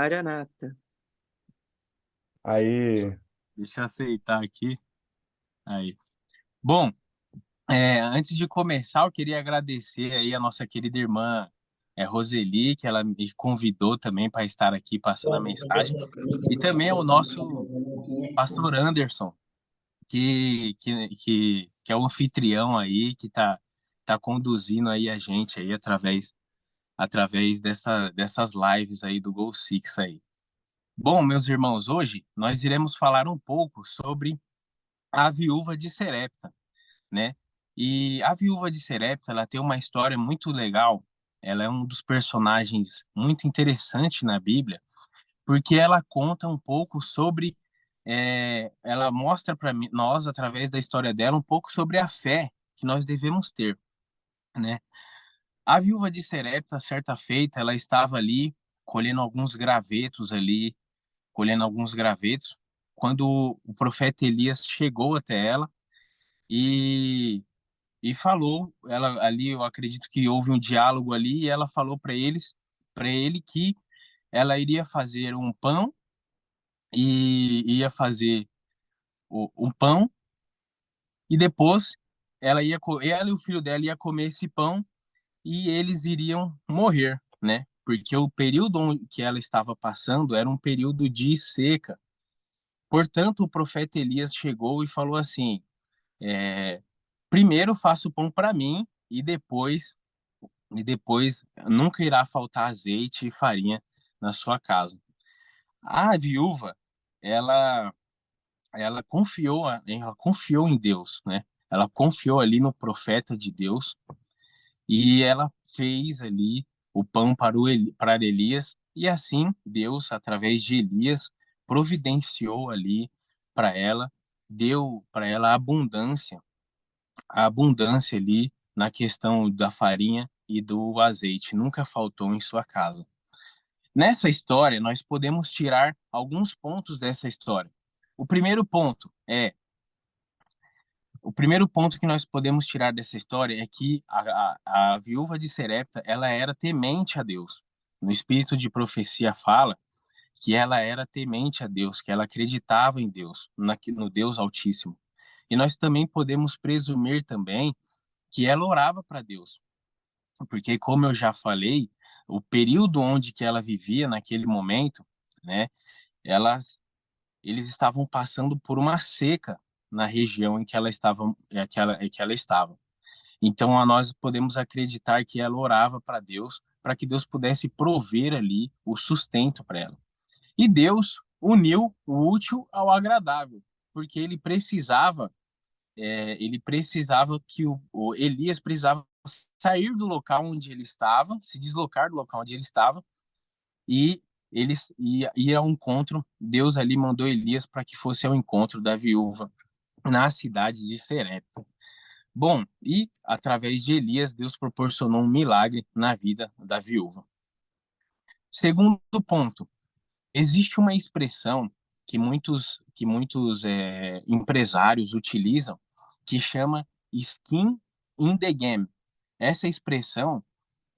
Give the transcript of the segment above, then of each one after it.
Maranata. Aí, Deixa eu aceitar aqui. Aí. Bom, antes de começar, eu queria agradecer aí a nossa querida irmã Roseli, que ela me convidou também para estar aqui passando a mensagem, e também ao nosso pastor Anderson, que é o anfitrião aí, que tá conduzindo aí a gente aí através dessas lives aí do Go Six aí. Bom, meus irmãos, hoje nós iremos falar um pouco sobre a viúva de Serepta, né? E a viúva de Serepta, ela tem uma história muito legal. Ela é um dos personagens muito interessante na Bíblia, porque ela conta um pouco sobre, ela mostra para nós, através da história dela, um pouco sobre a fé que nós devemos ter, né? A viúva de Serepta, certa feita, ela estava ali colhendo alguns gravetos ali, colhendo alguns gravetos, quando o profeta Elias chegou até ela e falou, ela ali, eu acredito que houve um diálogo ali, e ela falou para ele que ela iria fazer um pão e ia fazer um pão e depois ela e o filho dela ia comer esse pão e eles iriam morrer, né? Porque o período que ela estava passando era um período de seca. Portanto, o profeta Elias chegou e falou assim: primeiro faça o pão para mim e depois nunca irá faltar azeite e farinha na sua casa. A viúva, ela ela confiou em Deus, né? Ela confiou ali no profeta de Deus e ela fez ali o pão para Elias e assim Deus, através de Elias, providenciou ali para ela, deu para ela a abundância ali na questão da farinha e do azeite, nunca faltou em sua casa. Nessa história, nós podemos tirar alguns pontos dessa história. O primeiro ponto é, o primeiro ponto que nós podemos tirar dessa história é que a viúva de Serepta, ela era temente a Deus. No espírito de profecia fala que ela era temente a Deus, que ela acreditava em Deus, no Deus Altíssimo. E nós também podemos presumir também que ela orava para Deus, porque como eu já falei, o período onde que ela vivia naquele momento, né, elas eles estavam passando por uma seca na região em que ela estava. Então, nós podemos acreditar que ela orava para que Deus pudesse prover ali o sustento para ela. E Deus uniu o útil ao agradável, porque ele precisava que o Elias precisava sair do local onde ele estava, se deslocar do local onde ele estava, e eles ia ao encontro. Deus ali mandou Elias para que fosse ao encontro da viúva na cidade de Serepta. Bom, e através de Elias, Deus proporcionou um milagre na vida da viúva. Segundo ponto, existe uma expressão que muitos empresários utilizam que chama skin in the game. Essa expressão,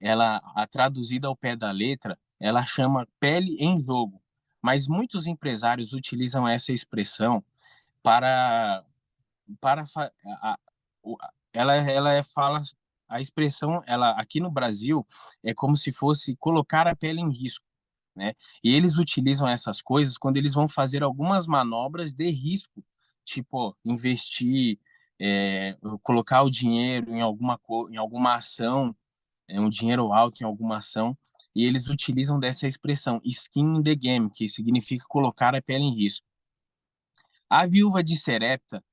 ela, a traduzida ao pé da letra, ela chama pele em jogo. Mas muitos empresários utilizam essa expressão para fala a expressão, ela aqui no Brasil é como se fosse colocar a pele em risco, né? E eles utilizam essas coisas quando eles vão fazer algumas manobras de risco, tipo investir, colocar o dinheiro em alguma ação, um dinheiro alto em alguma ação, e eles utilizam dessa expressão skin in the game, que significa colocar a pele em risco. A viúva de Serepta,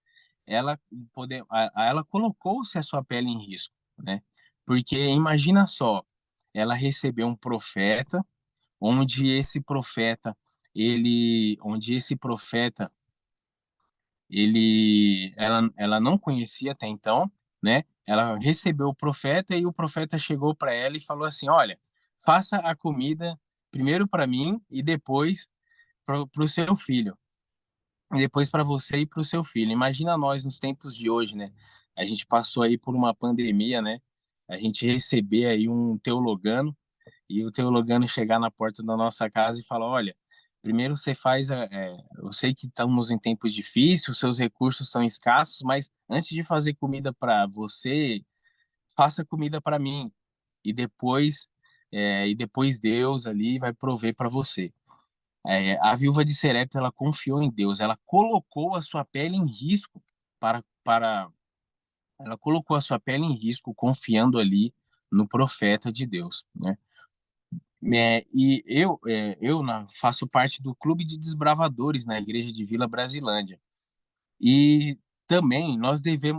ela colocou-se a sua pele em risco, né? Porque imagina só, ela recebeu um profeta, onde esse profeta, ela não conhecia até então, né? Ela recebeu o profeta e o profeta chegou para ela e falou assim: olha, faça a comida primeiro para mim e depois para o seu filho, e depois para você e para o seu filho. Imagina nós nos tempos de hoje, né? A gente passou aí por uma pandemia, né? A gente receber aí um teologano e o teologano chegar na porta da nossa casa e falar, olha, primeiro você faz, eu sei que estamos em tempos difíceis, os seus recursos são escassos, mas antes de fazer comida para você, faça comida para mim e depois Deus ali vai prover para você. A viúva de Serepta, ela confiou em Deus, ela colocou a sua pele em risco para ela colocou a sua pele em risco confiando ali no profeta de Deus, né? Faço parte do clube de desbravadores na igreja de Vila Brasilândia. E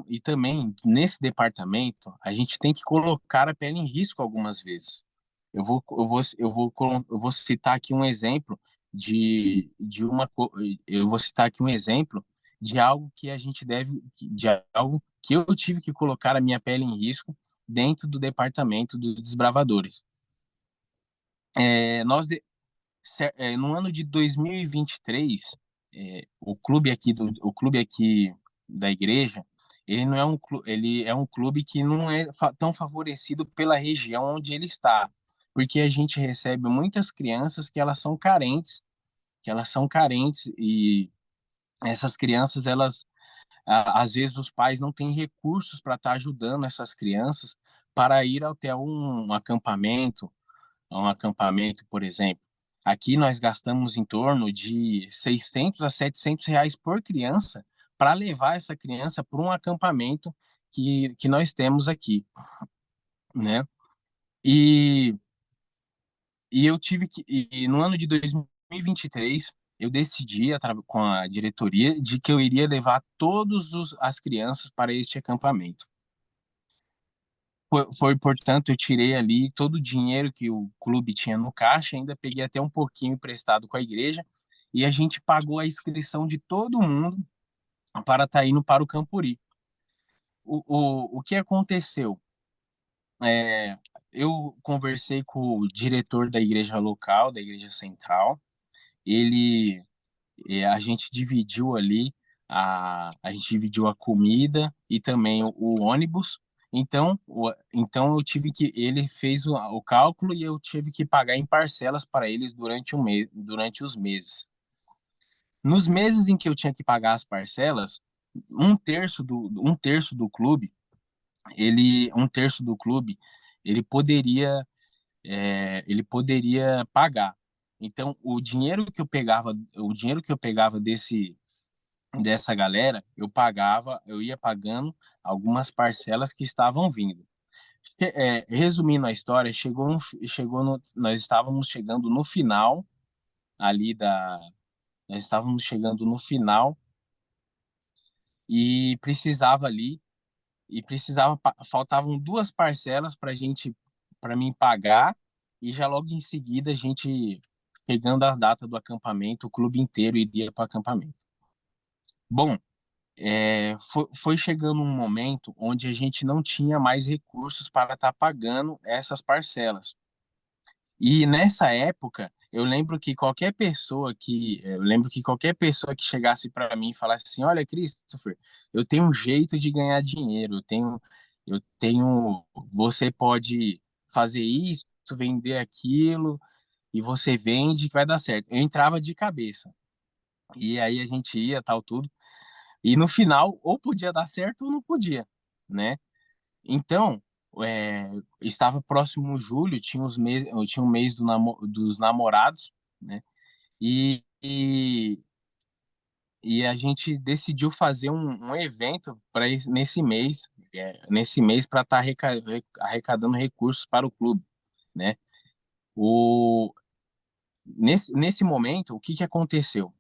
e também nesse departamento a gente tem que colocar a pele em risco algumas vezes. Eu vou citar aqui um exemplo eu vou citar aqui um exemplo de algo que a gente deve, de algo que eu tive que colocar a minha pele em risco dentro do departamento dos desbravadores. É, nós de- no ano de 2023, o clube aqui da igreja, ele é um clube que não é tão favorecido pela região onde ele está, porque a gente recebe muitas crianças que elas são carentes e essas crianças, às vezes os pais não têm recursos para estar ajudando essas crianças para ir até um acampamento, por exemplo. Aqui nós gastamos em torno de 600 a 700 reais por criança para levar essa criança para um acampamento que nós temos aqui, né? E, e no ano de 2023, eu decidi, com a diretoria, de que eu iria levar as crianças para este acampamento. Portanto, eu tirei ali todo o dinheiro que o clube tinha no caixa, ainda peguei até um pouquinho emprestado com a igreja, e a gente pagou a inscrição de todo mundo para estar indo para o Campuri. O que aconteceu? É, eu conversei com o diretor da igreja local, da igreja central, ele a gente dividiu ali a gente dividiu a comida e também o ônibus. Então eu tive que ele fez o cálculo e eu tive que pagar em parcelas para eles durante os meses. Nos meses em que eu tinha que pagar as parcelas, um terço do clube, um terço do clube, ele poderia ele poderia pagar. Então, o dinheiro que eu pegava dessa galera, eu ia pagando algumas parcelas que estavam vindo. Resumindo a história, nós estávamos chegando no final ali da, nós estávamos chegando no final e faltavam duas parcelas para mim pagar e já logo em seguida a gente chegando à data do acampamento, o clube inteiro iria para o acampamento. Bom, foi chegando um momento onde a gente não tinha mais recursos para estar pagando essas parcelas. E nessa época, eu lembro que qualquer pessoa que chegasse para mim e falasse assim, olha, Christopher, eu tenho um jeito de ganhar dinheiro, eu tenho, você pode fazer isso, vender aquilo, e você vende que vai dar certo. Eu entrava de cabeça. E aí a gente ia, tal, tudo. E no final, ou podia dar certo ou não podia, né? Então, estava próximo o julho, tinha um mês dos namorados, né? E, e, e a gente decidiu fazer um evento nesse mês para estar arrecadando recursos para o clube, né? O, nesse momento, o que que aconteceu?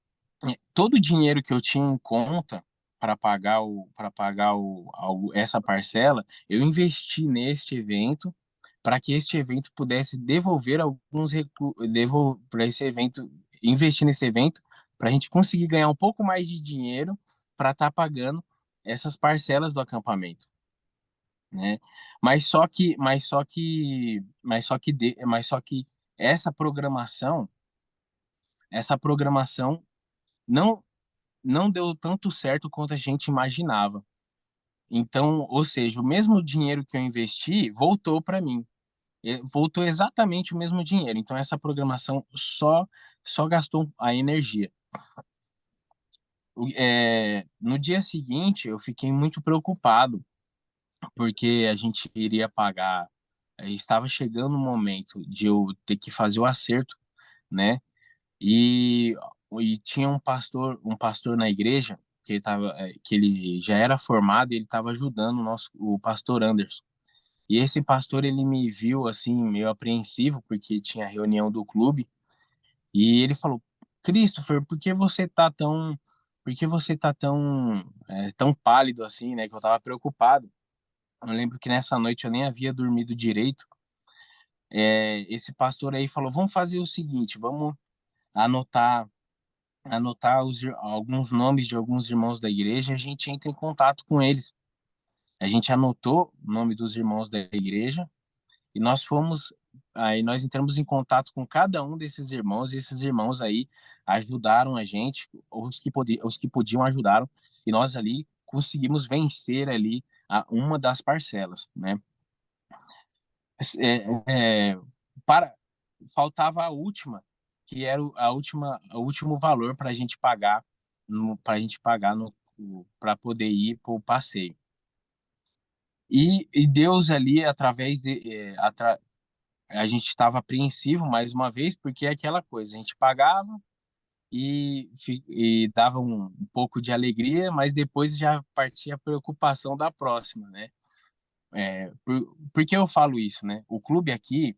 Todo o dinheiro que eu tinha em conta para pagar essa parcela, eu investi neste evento para que este evento pudesse devolver alguns recursos, para esse evento, investir nesse evento, para a gente conseguir ganhar um pouco mais de dinheiro para estar pagando essas parcelas do acampamento, né? Mas só que essa programação, essa programação não não deu tanto certo quanto a gente imaginava. Então, ou seja, o mesmo dinheiro que eu investi voltou para mim. voltou exatamente o mesmo dinheiro. Então essa programação só gastou a energia. No dia seguinte, eu fiquei muito preocupado, porque a gente iria pagar, estava chegando o momento de eu ter que fazer o acerto, né? E, e tinha um pastor na igreja que ele já era formado e ele estava ajudando o pastor Anderson. E esse pastor, ele me viu assim meio apreensivo porque tinha reunião do clube e ele falou: "Christopher, por que você tá tão pálido assim, né?" Que eu tava preocupado. Eu lembro que nessa noite eu nem havia dormido direito. Esse pastor aí falou: "Vamos fazer o seguinte, vamos anotar alguns nomes de alguns irmãos da igreja, a gente entra em contato com eles." A gente anotou o nome dos irmãos da igreja e nós entramos em contato com cada um desses irmãos, e esses irmãos aí ajudaram a gente, os que podiam ajudaram, e nós ali conseguimos vencer ali uma das parcelas, né? É, é, para Faltava a última, que era o último valor para a gente pagar para a gente pagar no para poder ir para o passeio. E Deus ali através de a gente estava apreensivo mais uma vez, porque é aquela coisa, a gente pagava e dava um pouco de alegria, mas depois já partia a preocupação da próxima, né? Por que eu falo isso, né? O clube aqui,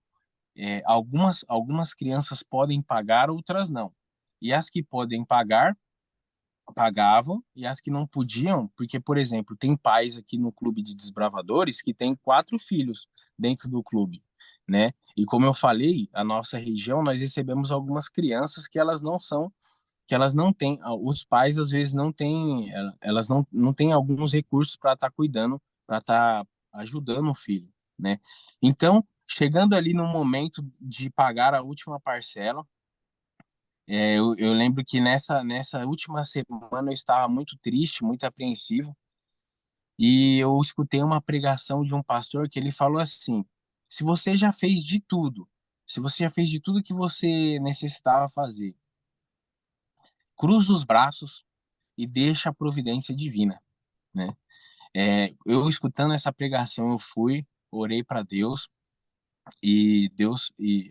algumas crianças podem pagar, outras não. E as que podem pagar, pagavam, e as que não podiam, porque, por exemplo, tem pais aqui no clube de desbravadores que têm 4 filhos dentro do clube, né? E como eu falei, a nossa região, nós recebemos algumas crianças que elas não têm, os pais às vezes não têm, elas não têm alguns recursos para estar cuidando, para estar ajudando o filho, né? Então, chegando ali no momento de pagar a última parcela, eu lembro que nessa última semana eu estava muito triste, muito apreensivo, e eu escutei uma pregação de um pastor que ele falou assim: se você já fez de tudo, se você já fez de tudo que você necessitava fazer, cruza os braços e deixa a providência divina, né? Eu escutando essa pregação, eu fui, orei para Deus, e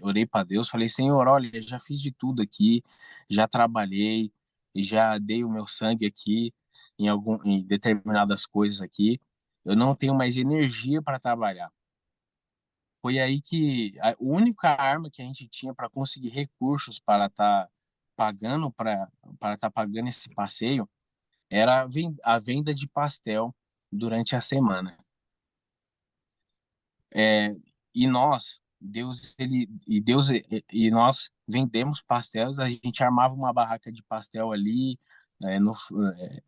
orei para Deus, falei: Senhor, olha, eu já fiz de tudo aqui, já trabalhei, e já dei o meu sangue aqui em determinadas coisas aqui. Eu não tenho mais energia para trabalhar. Foi aí que a única arma que a gente tinha para conseguir recursos para estar pagando esse passeio era a venda de pastel durante a semana. É, e nós, Deus, ele, e nós vendemos pastéis, a gente armava uma barraca de pastel ali, é, no, é,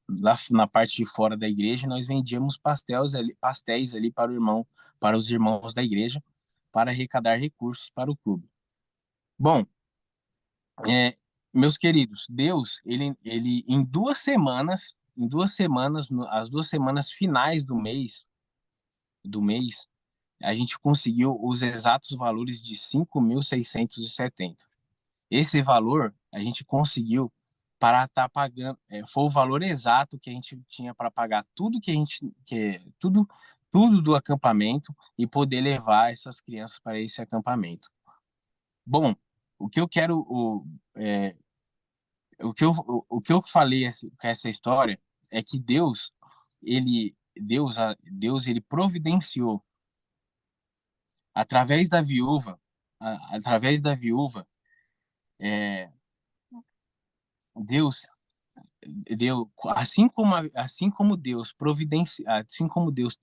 lá na parte de fora da igreja, e nós vendíamos pastéis ali para os irmãos da igreja, para arrecadar recursos para o clube. Bom, é, meus queridos, Deus, ele em 2 semanas, as 2 semanas finais do mês, a gente conseguiu os exatos valores de 5.670. Esse valor a gente conseguiu para estar pagando, foi o valor exato que a gente tinha para pagar tudo tudo do acampamento e poder levar essas crianças para esse acampamento. Bom, o que eu quero, é, o que eu falei com essa história é que Deus, ele providenciou através da viúva, através da viúva, é, Deus deu, assim como Deus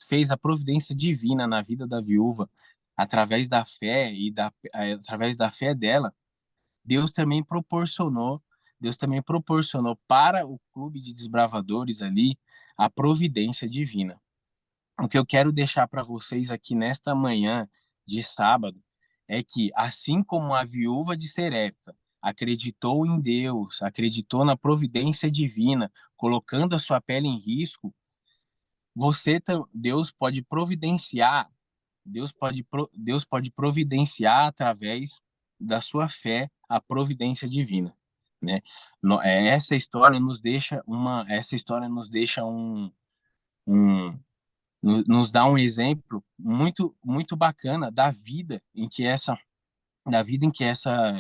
fez a providência divina na vida da viúva, através da fé através da fé dela, Deus também proporcionou, Deus também proporcionou para o clube de desbravadores ali a providência divina. O que eu quero deixar para vocês aqui nesta manhã de sábado é que, assim como a viúva de Serepta acreditou em Deus, acreditou na providência divina, colocando a sua pele em risco, Deus pode providenciar Deus pode providenciar através da sua fé a providência divina, né? Essa história nos deixa um nos dá um exemplo muito bacana da vida em que essa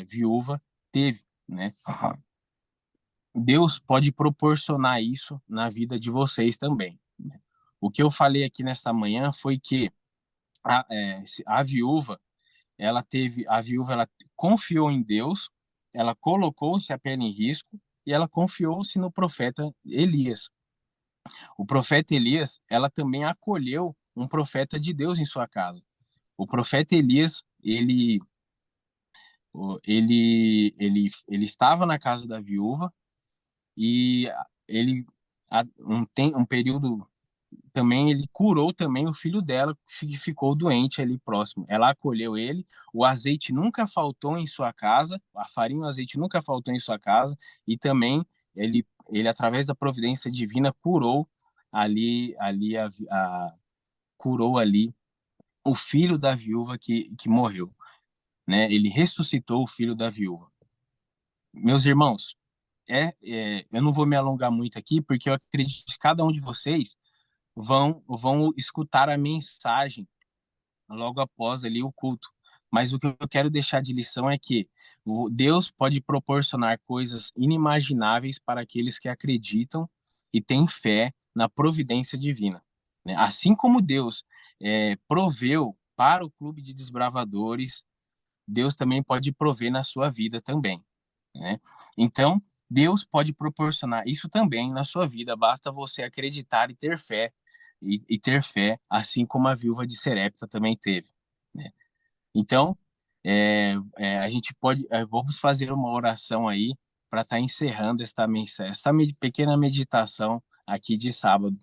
viúva teve, né? Deus pode proporcionar isso na vida de vocês também, né? O que eu falei aqui nessa manhã foi que a viúva, a viúva, ela confiou em Deus, ela colocou-se a pele em risco e ela confiou-se no profeta Elias. O profeta Elias, ela também acolheu um profeta de Deus em sua casa. O profeta Elias, ele estava na casa da viúva e ele um período também ele curou também o filho dela que ficou doente ali próximo. Ela acolheu ele, o azeite nunca faltou em sua casa, a farinha e o azeite nunca faltou em sua casa e também ele através da providência divina curou ali o filho da viúva que morreu, né? Ele ressuscitou o filho da viúva. Meus irmãos, eu não vou me alongar muito aqui, porque eu acredito que cada um de vocês vão escutar a mensagem logo após ali o culto. Mas o que eu quero deixar de lição é que Deus pode proporcionar coisas inimagináveis para aqueles que acreditam e têm fé na providência divina, né? Assim como Deus proveu para o clube de desbravadores, Deus também pode prover na sua vida também, né? Então, Deus pode proporcionar isso também na sua vida, basta você acreditar e ter fé, e ter fé, assim como a viúva de Serepta também teve, né? Então, a gente pode, vamos fazer uma oração aí para estar encerrando esta mensagem, pequena meditação aqui de sábado,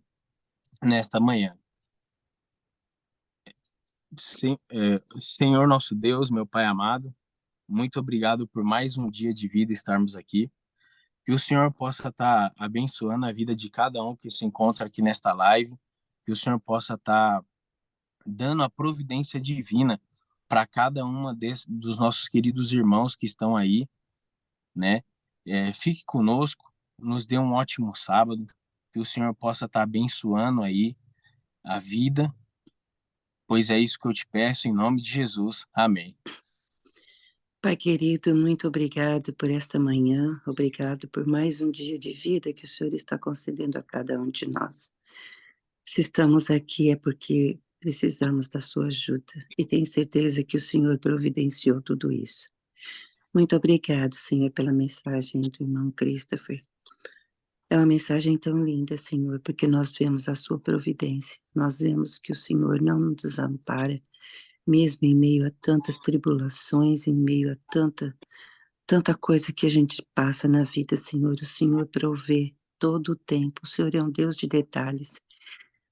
nesta manhã. Senhor nosso Deus, meu Pai amado, muito obrigado por mais um dia de vida estarmos aqui. Que o Senhor possa estar abençoando a vida de cada um que se encontra aqui nesta live. Que o Senhor possa estar dando a providência divina para cada uma dos nossos queridos irmãos que estão aí, né? Fique conosco, nos dê um ótimo sábado. Que o Senhor possa estar abençoando aí a vida, pois é isso que eu te peço em nome de Jesus. Amém. Pai querido, muito obrigado por esta manhã, obrigado por mais um dia de vida que o Senhor está concedendo a cada um de nós. Se estamos aqui é porque precisamos da sua ajuda e tenho certeza que o Senhor providenciou tudo isso. Muito obrigado, Senhor, pela mensagem do irmão Christopher. É uma mensagem tão linda, Senhor, porque nós vemos a sua providência, nós vemos que o Senhor não nos desampara, mesmo em meio a tantas tribulações, em meio a tanta coisa que a gente passa na vida, Senhor. O Senhor provê todo o tempo. O Senhor é um Deus de detalhes.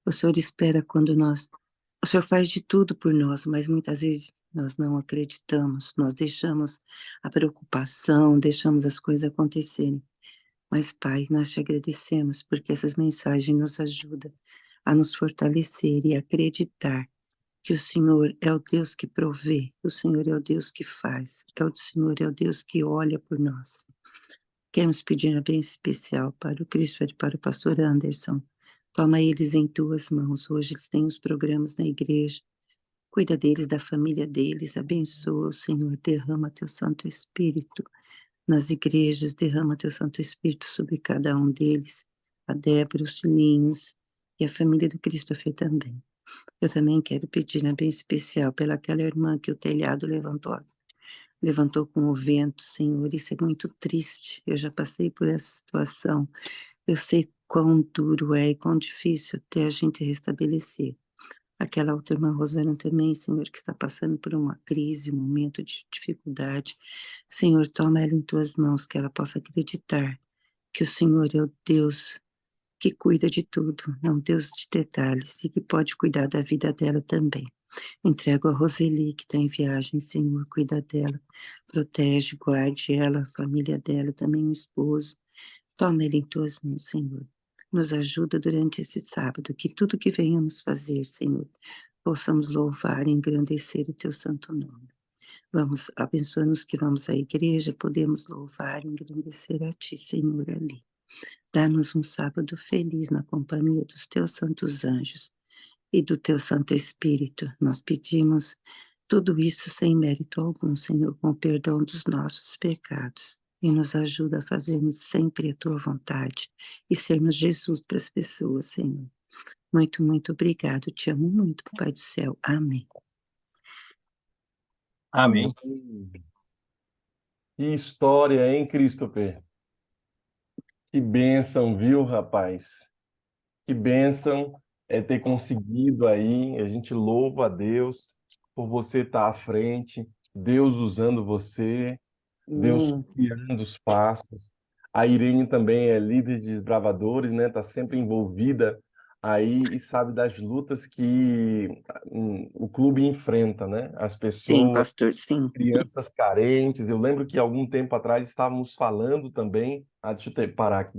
O Senhor espera quando o Senhor faz de tudo por nós, mas muitas vezes nós não acreditamos, nós deixamos a preocupação, deixamos as coisas acontecerem. Mas, Pai, nós te agradecemos porque essas mensagens nos ajudam a nos fortalecer e acreditar que o Senhor é o Deus que provê, o Senhor é o Deus que faz, o Senhor é o Deus que olha por nós. Queremos pedir uma bênção especial para o Cristo e para o pastor Anderson. Toma eles em tuas mãos. Hoje eles têm os programas na igreja. Cuida deles, da família deles. Abençoa, o Senhor. Derrama teu Santo Espírito nas igrejas. Derrama teu Santo Espírito sobre cada um deles. A Débora, os filhinhos e a família do Christopher também. Eu também quero pedir uma bênção especial pelaquela irmã que o telhado levantou com o vento, Senhor. Isso é muito triste. Eu já passei por essa situação. Eu sei quão duro é e quão difícil até a gente restabelecer. Aquela outra irmã Rosana também, Senhor, que está passando por uma crise, um momento de dificuldade. Senhor, toma ela em tuas mãos, que ela possa acreditar que o Senhor é o Deus que cuida de tudo, é um Deus de detalhes e que pode cuidar da vida dela também. Entrego a Roseli, que está em viagem, Senhor, cuida dela, protege, guarde ela, a família dela, também o esposo. Toma ele em tuas mãos, Senhor. Nos ajuda durante esse sábado, que tudo que venhamos fazer, Senhor, possamos louvar e engrandecer o teu santo nome. Vamos, abençoa-nos que vamos à igreja, podemos louvar e engrandecer a ti, Senhor, ali. Dá-nos um sábado feliz na companhia dos teus santos anjos e do teu Santo Espírito. Nós pedimos tudo isso sem mérito algum, Senhor, com o perdão dos nossos pecados. E nos ajuda a fazermos sempre a tua vontade e sermos Jesus para as pessoas, Senhor. Muito, muito obrigado. Te amo muito, Papai do céu. Amém. Amém. Que história, hein, Christopher? Que bênção, viu, rapaz? Que bênção ter conseguido aí. A gente louva a Deus por você estar à frente, Deus usando você, Deus criando os passos. A Irene também é líder de desbravadores, né? Está sempre envolvida aí e sabe das lutas que o clube enfrenta, né? As Sim, pessoas, pastor, sim. crianças carentes. Eu lembro que algum tempo atrás estávamos falando também. Deixa eu parar aqui.